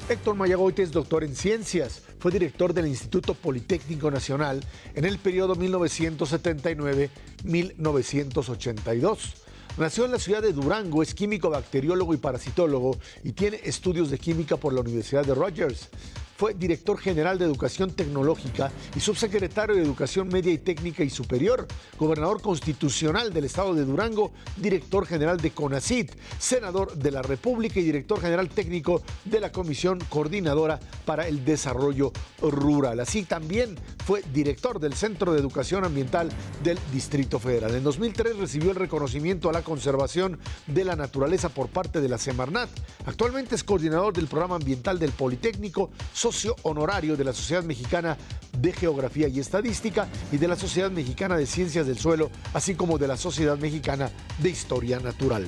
Héctor Mayagoite es doctor en ciencias. Fue director del Instituto Politécnico Nacional en el periodo 1979-1982. Nació en la ciudad de Durango, es químico, bacteriólogo y parasitólogo y tiene estudios de química por la Universidad de Rutgers. Fue director general de Educación Tecnológica y subsecretario de Educación Media y Técnica y Superior, gobernador constitucional del estado de Durango, director general de CONACYT, senador de la República y director general técnico de la Comisión Coordinadora para el Desarrollo Rural. Así también fue director del Centro de Educación Ambiental del Distrito Federal. En 2003 recibió el reconocimiento a la conservación de la naturaleza por parte de la Semarnat. Actualmente es coordinador del programa ambiental del Politécnico, socio honorario de la Sociedad Mexicana de Geografía y Estadística y de la Sociedad Mexicana de Ciencias del Suelo, así como de la Sociedad Mexicana de Historia Natural.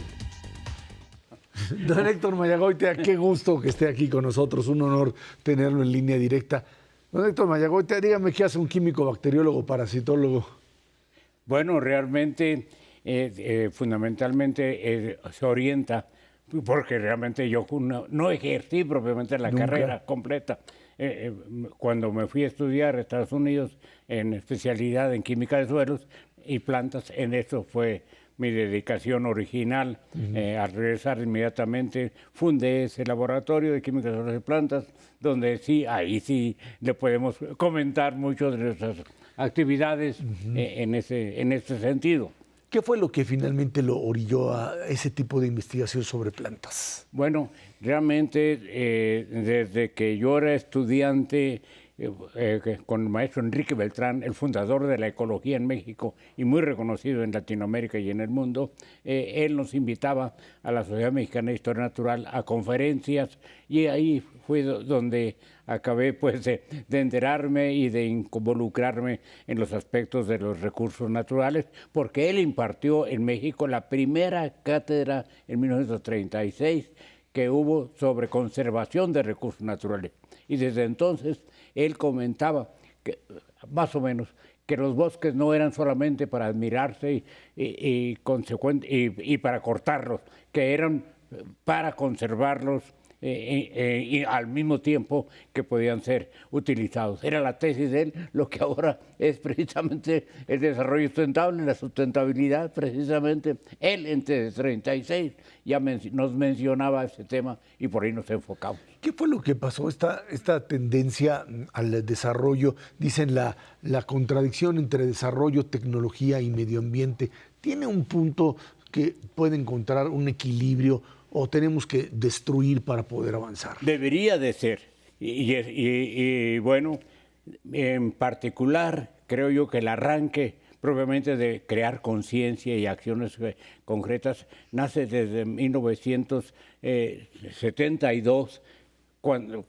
Don Héctor Mayagoite, qué gusto que esté aquí con nosotros, un honor tenerlo en línea directa. Don Héctor Mayagoite, dígame qué hace un químico, bacteriólogo, parasitólogo. Bueno, realmente, fundamentalmente se orienta, porque realmente yo no ejercí propiamente la carrera completa. Cuando me fui a estudiar a Estados Unidos en especialidad en química de suelos y plantas, en eso fue mi dedicación original. Al regresar inmediatamente fundé ese laboratorio de química de suelos y plantas, donde sí, ahí sí le podemos comentar mucho de nuestras actividades en ese sentido. ¿Qué fue lo que finalmente lo orilló a ese tipo de investigación sobre plantas? Bueno, realmente desde que yo era estudiante con el maestro Enrique Beltrán, el fundador de la ecología en México y muy reconocido en Latinoamérica y en el mundo, él nos invitaba a la Sociedad Mexicana de Historia Natural a conferencias y ahí fue donde acabé pues de enterarme y de involucrarme en los aspectos de los recursos naturales, porque él impartió en México la primera cátedra en 1936 que hubo sobre conservación de recursos naturales. Y desde entonces él comentaba, que, más o menos, que los bosques no eran solamente para admirarse y para cortarlos, que eran para conservarlos y al mismo tiempo que podían ser utilizados. Era la tesis de él, lo que ahora es precisamente el desarrollo sustentable, la sustentabilidad, precisamente. Él en 36 ya nos mencionaba ese tema y por ahí nos enfocamos. ¿Qué fue lo que pasó? Esta tendencia al desarrollo, dicen la contradicción entre desarrollo, tecnología y medio ambiente, ¿tiene un punto que puede encontrar un equilibrio o tenemos que destruir para poder avanzar? Debería de ser. Y bueno, en particular, creo yo que el arranque propiamente de crear conciencia y acciones concretas nace desde 1972, cuando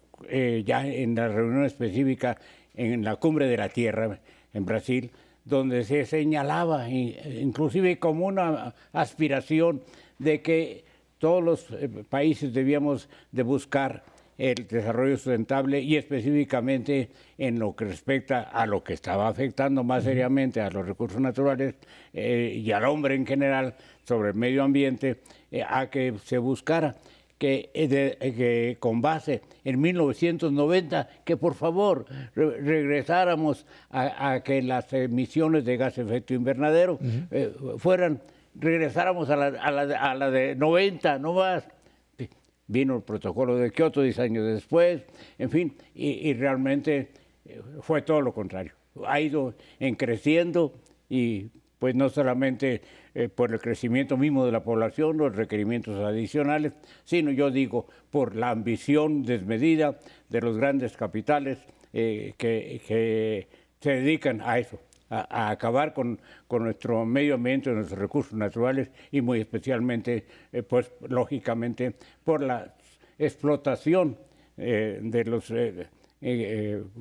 ya en la reunión específica en la Cumbre de la Tierra en Brasil, donde se señalaba inclusive como una aspiración de que todos los países debíamos de buscar el desarrollo sustentable y específicamente en lo que respecta a lo que estaba afectando más seriamente a los recursos naturales y al hombre en general sobre el medio ambiente, a que se buscara que con base en 1990, que por favor regresáramos a que las emisiones de gas de efecto invernadero regresáramos a la de 90, no más. Vino el protocolo de Kioto 10 años después, en fin, y realmente fue todo lo contrario. Ha ido creciendo y pues no solamente por el crecimiento mismo de la población, los requerimientos adicionales, sino yo digo por la ambición desmedida de los grandes capitales que se dedican a eso, a acabar con nuestro medio ambiente, nuestros recursos naturales y muy especialmente, pues lógicamente, por la explotación de los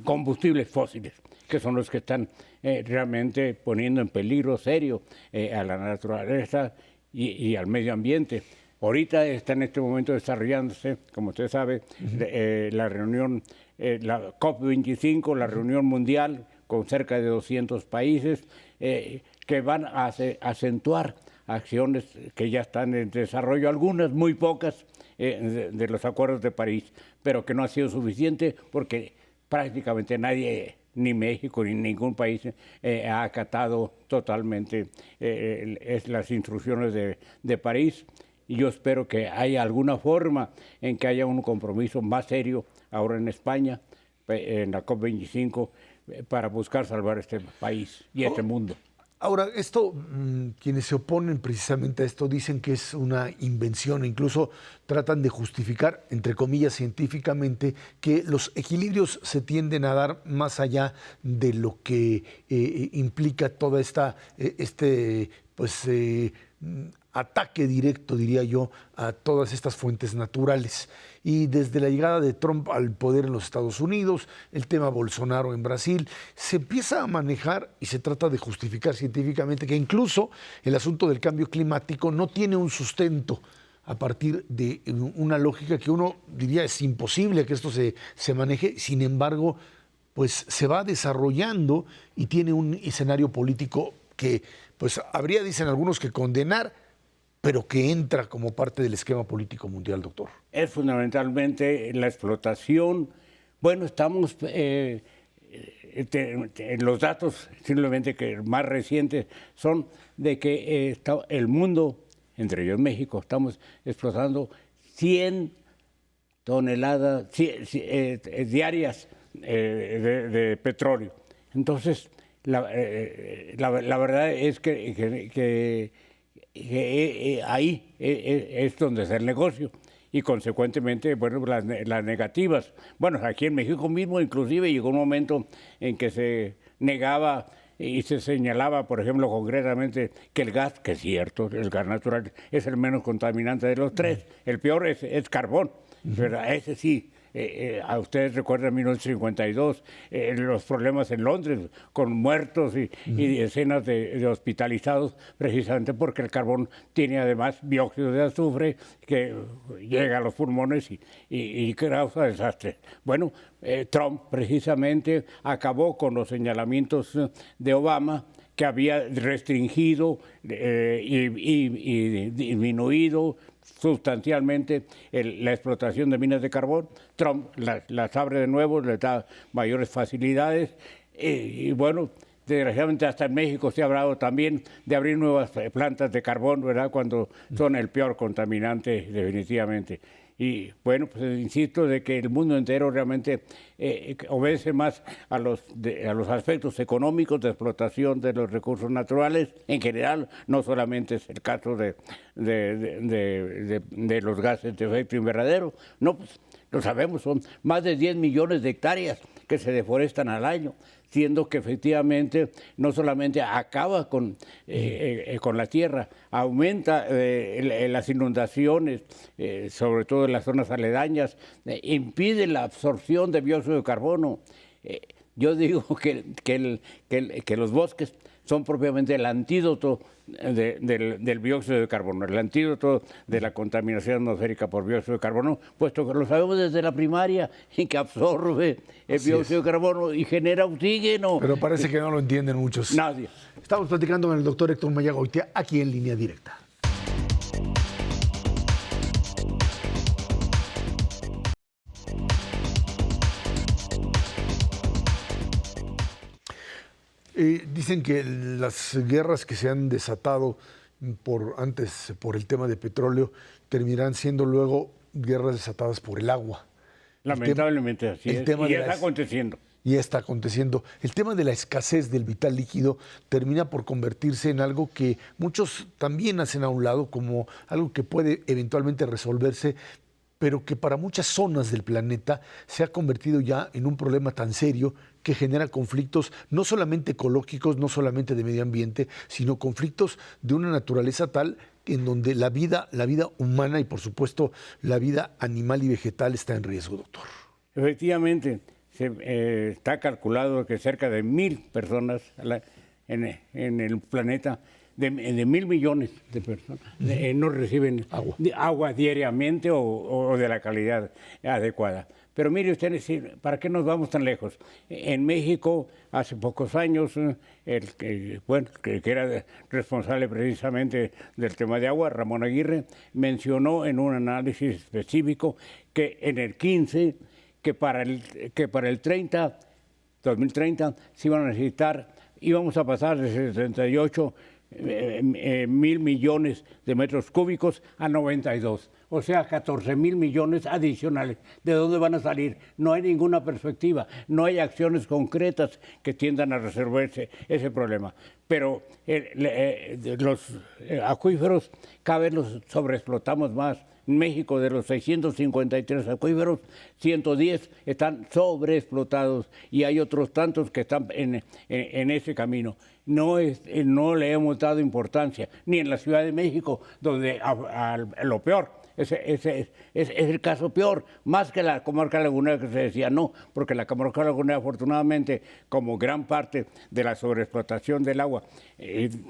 combustibles fósiles, que son los que están realmente poniendo en peligro serio a la naturaleza y al medio ambiente. Ahorita está en este momento desarrollándose, como usted sabe, la reunión, la COP25, la reunión mundial, con cerca de 200 países que van a acentuar acciones que ya están en desarrollo, algunas muy pocas de los acuerdos de París, pero que no ha sido suficiente porque prácticamente nadie, ni México ni ningún país, ha acatado totalmente las instrucciones de París. Y yo espero que haya alguna forma en que haya un compromiso más serio ahora en España, en la COP25, para buscar salvar este país y este mundo. Ahora, esto, quienes se oponen precisamente a esto dicen que es una invención, e incluso tratan de justificar, entre comillas, científicamente, que los equilibrios se tienden a dar más allá de lo que implica toda ataque directo, diría yo, a todas estas fuentes naturales. Y desde la llegada de Trump al poder en los Estados Unidos, el tema Bolsonaro en Brasil, se empieza a manejar y se trata de justificar científicamente que incluso el asunto del cambio climático no tiene un sustento a partir de una lógica que uno diría es imposible que esto se maneje, sin embargo, pues se va desarrollando y tiene un escenario político que pues habría, dicen algunos, que condenar, pero que entra como parte del esquema político mundial, doctor. Es fundamentalmente la explotación. Bueno, estamos, los datos simplemente que más recientes son de que el mundo, entre ellos México, estamos explotando 100 toneladas diarias de petróleo. Entonces, la verdad es que ahí es donde está el negocio y consecuentemente, bueno, las negativas. Bueno, aquí en México mismo inclusive llegó un momento en que se negaba y se señalaba, por ejemplo, concretamente que el gas, que es cierto, el gas natural es el menos contaminante de los tres. El peor es carbón, pero ese sí. A ustedes recuerdan 1952, los problemas en Londres con muertos y decenas de hospitalizados, precisamente porque el carbón tiene además dióxido de azufre que llega a los pulmones y causa desastres. Bueno, Trump precisamente acabó con los señalamientos de Obama, que había restringido y disminuido sustancialmente la explotación de minas de carbón. Trump las abre de nuevo, le da mayores facilidades y bueno, desgraciadamente hasta en México se ha hablado también de abrir nuevas plantas de carbón, ¿verdad?, cuando son el peor contaminante definitivamente. Y bueno, pues insisto de que el mundo entero realmente obedece más a los aspectos económicos de explotación de los recursos naturales en general, no solamente es el caso de los gases de efecto invernadero, no, pues lo sabemos, son más de 10 millones de hectáreas que se deforestan al año, siendo que efectivamente no solamente acaba con la tierra, aumenta las inundaciones, sobre todo en las zonas aledañas, impide la absorción de dióxido de carbono. Yo digo que los bosques son propiamente el antídoto del dióxido de carbono, el antídoto de la contaminación atmosférica por dióxido de carbono, puesto que lo sabemos desde la primaria, en que absorbe el dióxido de carbono y genera oxígeno. Pero parece que no lo entienden muchos. Nadie. Estamos platicando con el doctor Héctor Maya-Goitia, aquí en Línea Directa. Dicen que las guerras que se han desatado por el tema de petróleo terminarán siendo luego guerras desatadas por el agua. Lamentablemente así es. Y está aconteciendo. Y está aconteciendo. El tema de la escasez del vital líquido termina por convertirse en algo que muchos también hacen a un lado como algo que puede eventualmente resolverse, pero que para muchas zonas del planeta se ha convertido ya en un problema tan serio que genera conflictos no solamente ecológicos, no solamente de medio ambiente, sino conflictos de una naturaleza tal en donde la vida humana y por supuesto la vida animal y vegetal está en riesgo, doctor. Efectivamente, está calculado que cerca de 1000 personas en el planeta de 1.000 millones de personas no reciben agua diariamente o de la calidad adecuada. Pero mire usted, ¿para qué nos vamos tan lejos? En México, hace pocos años, que era responsable precisamente del tema de agua, Ramón Aguirre, mencionó en un análisis específico que en el 15, que para el 2030, se iban a necesitar, íbamos a pasar de 78 mil millones de metros cúbicos a 92. O sea, 14.000 millones adicionales. ¿De dónde van a salir? No hay ninguna perspectiva, no hay acciones concretas que tiendan a resolver ese problema. Pero los acuíferos cada vez los sobreexplotamos más. En México, de los 653 acuíferos, 110 están sobreexplotados y hay otros tantos que están en ese camino. No le hemos dado importancia, ni en la Ciudad de México, donde lo peor. Ese es el caso peor, más que la comarca lagunera que se decía no, porque la comarca lagunera, afortunadamente, como gran parte de la sobreexplotación del agua,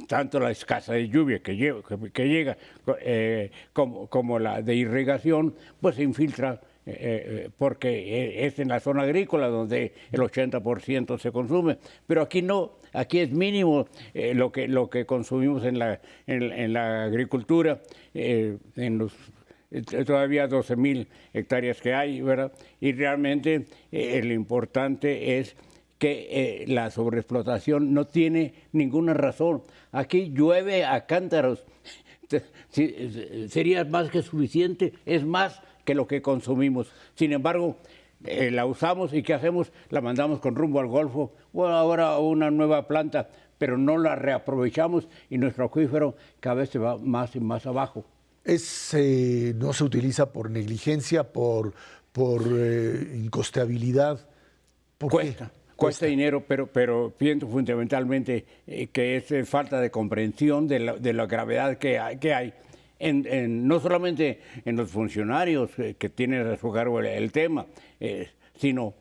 tanto la escasa de lluvia que llega como la de irrigación, pues se infiltra. Porque es en la zona agrícola donde el 80% se consume, pero aquí no, aquí es mínimo lo que consumimos en la agricultura, en los todavía 12.000 hectáreas que hay, ¿verdad? Y realmente lo importante es que la sobreexplotación no tiene ninguna razón. Aquí llueve a cántaros, sería más que suficiente, es más que lo que consumimos. Sin embargo, la usamos y ¿qué hacemos? La mandamos con rumbo al Golfo o ahora a una nueva planta, pero no la reaprovechamos y nuestro acuífero cada vez se va más y más abajo. No se utiliza por negligencia, por incosteabilidad. Cuesta dinero, pero pienso fundamentalmente que es falta de comprensión de la gravedad que hay. No solamente en los funcionarios que tienen a su cargo el tema, sino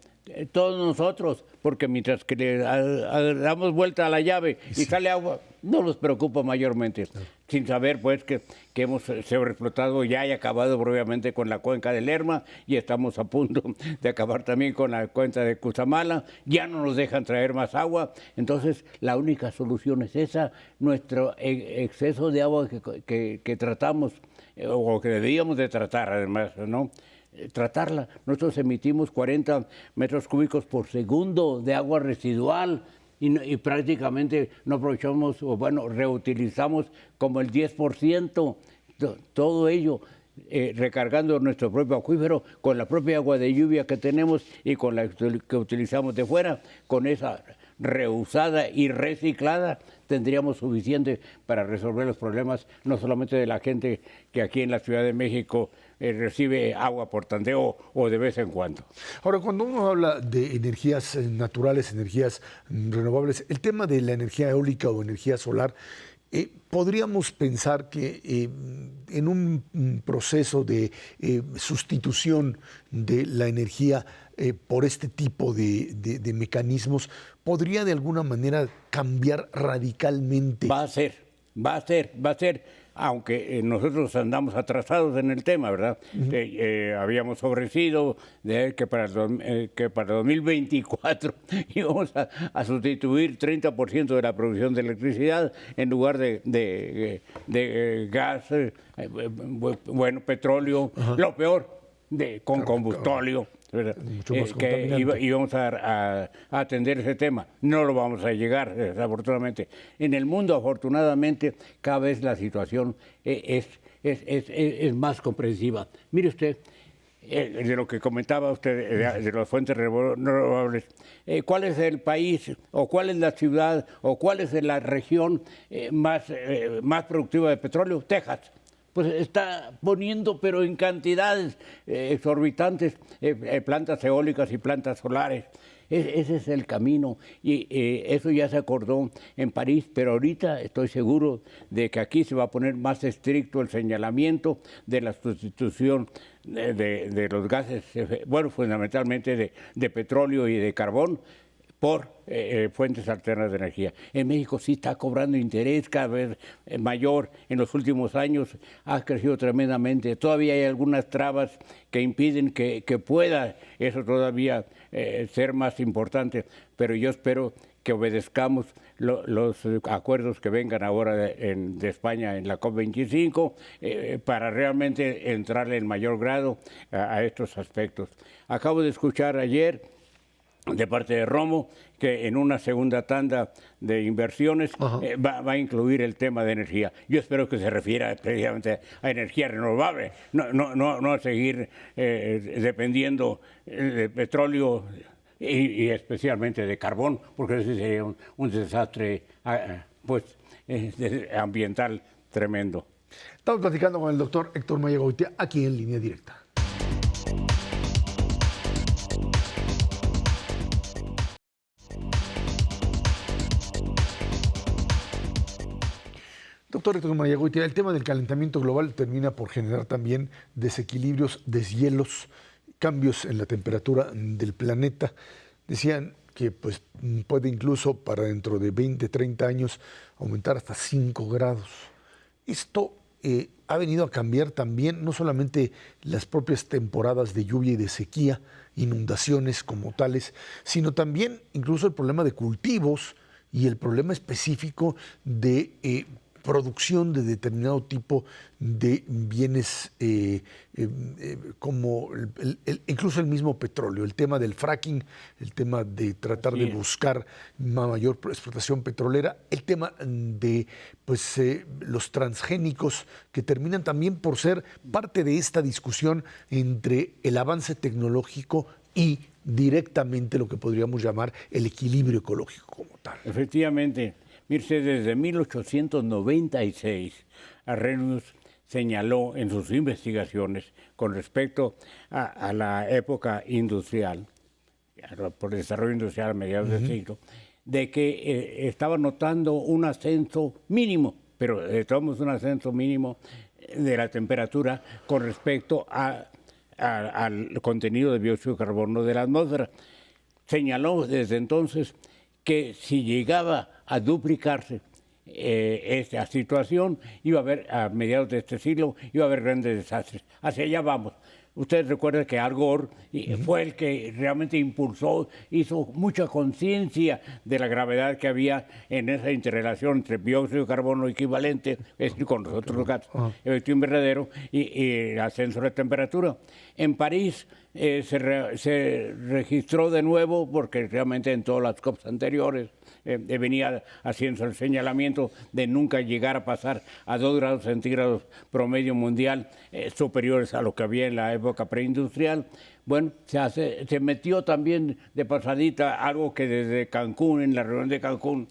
todos nosotros, porque mientras que le damos vuelta a la llave y sale agua, no nos preocupa mayormente, sin saber pues que hemos sobreexplotado ya y acabado obviamente con la cuenca del Lerma y estamos a punto de acabar también con la cuenca de Cutzamala, ya no nos dejan traer más agua, entonces la única solución es esa, nuestro exceso de agua que tratamos o que debíamos de tratar además, ¿no? Tratarla. Nosotros emitimos 40 metros cúbicos por segundo de agua residual y prácticamente no aprovechamos, o bueno, reutilizamos como el 10%, todo ello recargando nuestro propio acuífero con la propia agua de lluvia que tenemos y con la que utilizamos de fuera, con esa reusada y reciclada, tendríamos suficiente para resolver los problemas, no solamente de la gente que aquí en la Ciudad de México recibe agua por tandeo o de vez en cuando. Ahora, cuando uno habla de energías naturales, energías renovables, el tema de la energía eólica o energía solar, podríamos pensar que en un proceso de sustitución de la energía por este tipo de mecanismos, podría de alguna manera cambiar radicalmente. Va a ser, aunque nosotros andamos atrasados en el tema, ¿verdad? Habíamos ofrecido que para 2024 íbamos a sustituir 30% de la producción de electricidad en lugar de gas, petróleo, lo peor, con combustóleo. Mucho más contaminante. Íbamos a atender ese tema. No lo vamos a llegar, desafortunadamente. En el mundo, afortunadamente, cada vez la situación es más comprensiva. Mire usted, de lo que comentaba usted, de las fuentes renovables, ¿cuál es el país, o cuál es la ciudad, o cuál es la región más productiva de petróleo? Texas. Pues está poniendo, pero en cantidades exorbitantes, plantas eólicas y plantas solares. Ese es el camino y eso ya se acordó en París, pero ahorita estoy seguro de que aquí se va a poner más estricto el señalamiento de la sustitución de los gases, fundamentalmente de petróleo y de carbón, por fuentes alternas de energía. En México sí está cobrando interés cada vez mayor. En los últimos años ha crecido tremendamente. Todavía hay algunas trabas que impiden que pueda eso todavía ser más importante, pero yo espero que obedezcamos los acuerdos que vengan ahora de España en la COP25 para realmente entrarle en mayor grado a estos aspectos. Acabo de escuchar ayer de parte de Romo que en una segunda tanda de inversiones va a incluir el tema de energía. Yo espero que se refiera precisamente a energía renovable, no a seguir dependiendo de petróleo y especialmente de carbón, porque ese sería un desastre ambiental tremendo. Estamos platicando con el doctor Héctor Mayagoitia aquí en Línea Directa. Doctor Héctor Mayagoitia, el tema del calentamiento global termina por generar también desequilibrios, deshielos, cambios en la temperatura del planeta. Decían que pues, puede incluso para dentro de 20, 30 años aumentar hasta 5 grados. Esto ha venido a cambiar también no solamente las propias temporadas de lluvia y de sequía, inundaciones como tales, sino también incluso el problema de cultivos y el problema específico de producción de determinado tipo de bienes como incluso el mismo petróleo, el tema del fracking, el tema de tratar de buscar una mayor explotación petrolera, el tema de pues, los transgénicos que terminan también por ser parte de esta discusión entre el avance tecnológico y directamente lo que podríamos llamar el equilibrio ecológico como tal. Efectivamente. Mire, desde 1896, Arrhenius señaló en sus investigaciones con respecto a la época industrial, por el desarrollo industrial a mediados del siglo, de que estaba notando un ascenso mínimo, pero tomamos un ascenso mínimo de la temperatura con respecto al contenido de dióxido de carbono de la atmósfera. Señaló desde entonces que si llegaba a duplicarse esta situación, iba a haber, a mediados de este siglo, iba a haber grandes desastres. Hacia allá vamos. Ustedes recuerdan que Al Gore fue el que realmente impulsó, hizo mucha conciencia de la gravedad que había en esa interrelación entre dióxido de carbono equivalente, es decir, con los otros gases, efecto invernadero y el ascenso de la temperatura. En París se registró de nuevo, porque realmente en todas las COPs anteriores venía haciendo el señalamiento de nunca llegar a pasar a 2 grados centígrados promedio mundial superiores a lo que había en la época preindustrial. Bueno, se metió también de pasadita algo que desde Cancún, en la reunión de Cancún,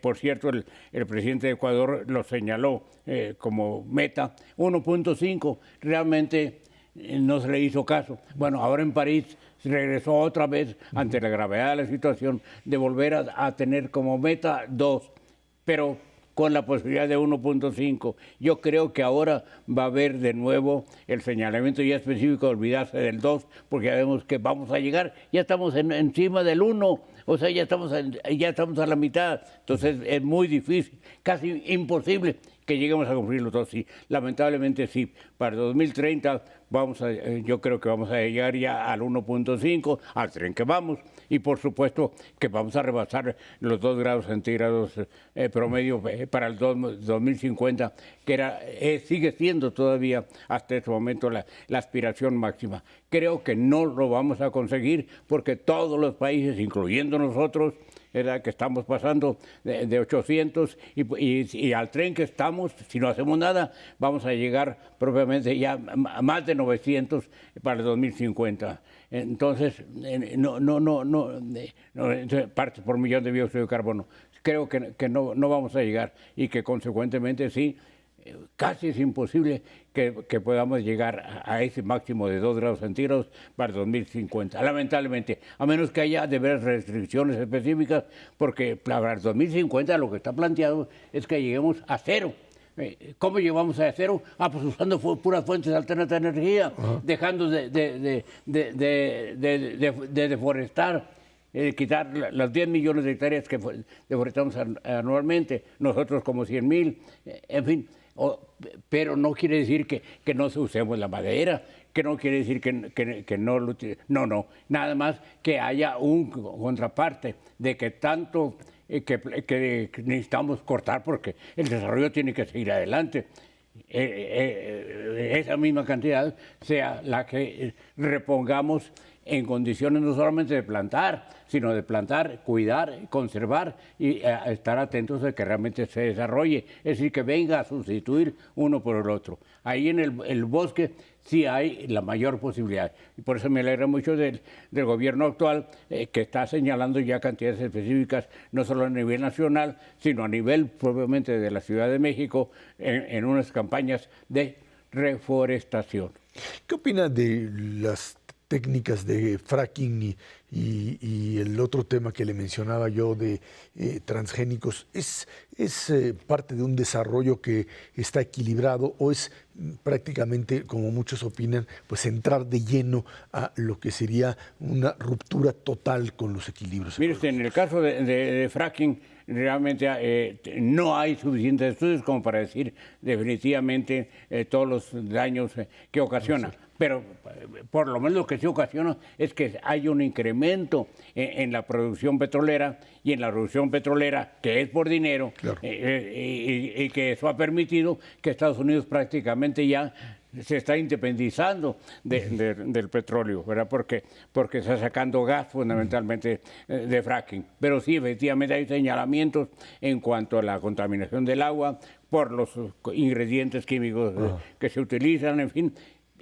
por cierto, el presidente de Ecuador lo señaló como meta, 1.5, realmente no se le hizo caso. Bueno, ahora en París regresó otra vez ante la gravedad de la situación de volver a tener como meta 2, pero con la posibilidad de 1.5. Yo creo que ahora va a haber de nuevo el señalamiento ya específico de olvidarse del 2, porque ya vemos que vamos a llegar, ya estamos encima del 1, o sea, ya estamos a la mitad. Entonces es muy difícil, casi imposible que lleguemos a cumplir los 2. Sí, lamentablemente sí. Para 2030 yo creo que vamos a llegar ya al 1.5, al tren que vamos, y por supuesto que vamos a rebasar los 2 grados centígrados promedio para el 2050, que sigue siendo todavía hasta este momento la aspiración máxima. Creo que no lo vamos a conseguir porque todos los países, incluyendo nosotros, que estamos pasando de 800 y al tren que estamos, si no hacemos nada, vamos a llegar propiamente ya a más de 900 para el 2050. Entonces, partes por millón de dióxido de carbono. Creo que no vamos a llegar y que consecuentemente sí, casi es imposible que podamos llegar a ese máximo de 2 grados centígrados para 2050, lamentablemente, a menos que haya de veras restricciones específicas, porque para el 2050 lo que está planteado es que lleguemos a 0. ¿Cómo llegamos a 0? Pues usando puras fuentes alternativas de energía, dejando de deforestar. quitar las 10 millones de hectáreas que deforestamos anualmente, nosotros como 100,000, en fin. Pero no quiere decir que no usemos la madera, que no quiere decir que no lo no, nada más que haya un contraparte de que tanto que necesitamos cortar porque el desarrollo tiene que seguir adelante. Esa misma cantidad sea la que repongamos en condiciones no solamente de plantar, sino de plantar, cuidar, conservar y estar atentos a que realmente se desarrolle, es decir, que venga a sustituir uno por el otro. Ahí en el bosque sí hay la mayor posibilidad. Y por eso me alegra mucho del gobierno actual, que está señalando ya cantidades específicas, no solo a nivel nacional, sino a nivel propiamente de la Ciudad de México, en unas campañas de reforestación. ¿Qué opina de las técnicas de fracking y el otro tema que le mencionaba yo de transgénicos? ¿Es parte de un desarrollo que está equilibrado o es prácticamente, como muchos opinan, pues entrar de lleno a lo que sería una ruptura total con los equilibrios? Mire usted, en el caso de fracking, realmente no hay suficientes estudios como para decir definitivamente todos los daños que ocasiona. Pero por lo menos lo que sí ocasiona es que hay un incremento en la producción petrolera y en la producción petrolera que es por dinero, claro. Y que eso ha permitido que Estados Unidos prácticamente ya se está independizando del petróleo, ¿verdad? Porque está sacando gas fundamentalmente de fracking. Pero sí, efectivamente hay señalamientos en cuanto a la contaminación del agua por los ingredientes químicos que se utilizan, en fin.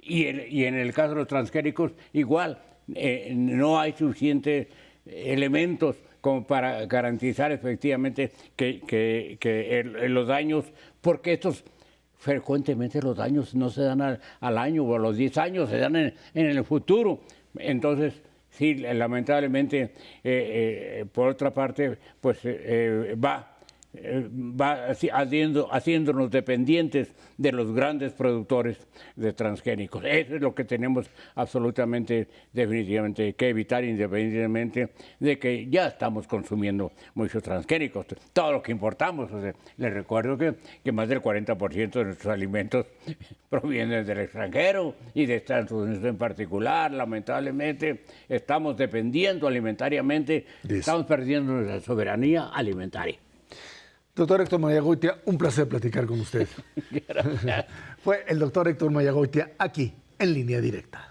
Y en el caso de los transgénicos, igual, no hay suficientes elementos como para garantizar efectivamente que los daños, porque frecuentemente los daños no se dan al año o a los 10 años, se dan en el futuro. Entonces, sí, lamentablemente, por otra parte, pues va haciéndonos dependientes de los grandes productores de transgénicos. Eso es lo que tenemos absolutamente, definitivamente que evitar, independientemente de que ya estamos consumiendo muchos transgénicos. Todo lo que importamos, o sea, les recuerdo que más del 40% de nuestros alimentos provienen del extranjero y de Estados Unidos en particular. Lamentablemente estamos dependiendo alimentariamente, estamos perdiendo nuestra soberanía alimentaria. Doctor Héctor Mayagoitia, un placer platicar con usted. Fue el doctor Héctor Mayagoitia aquí en Línea Directa.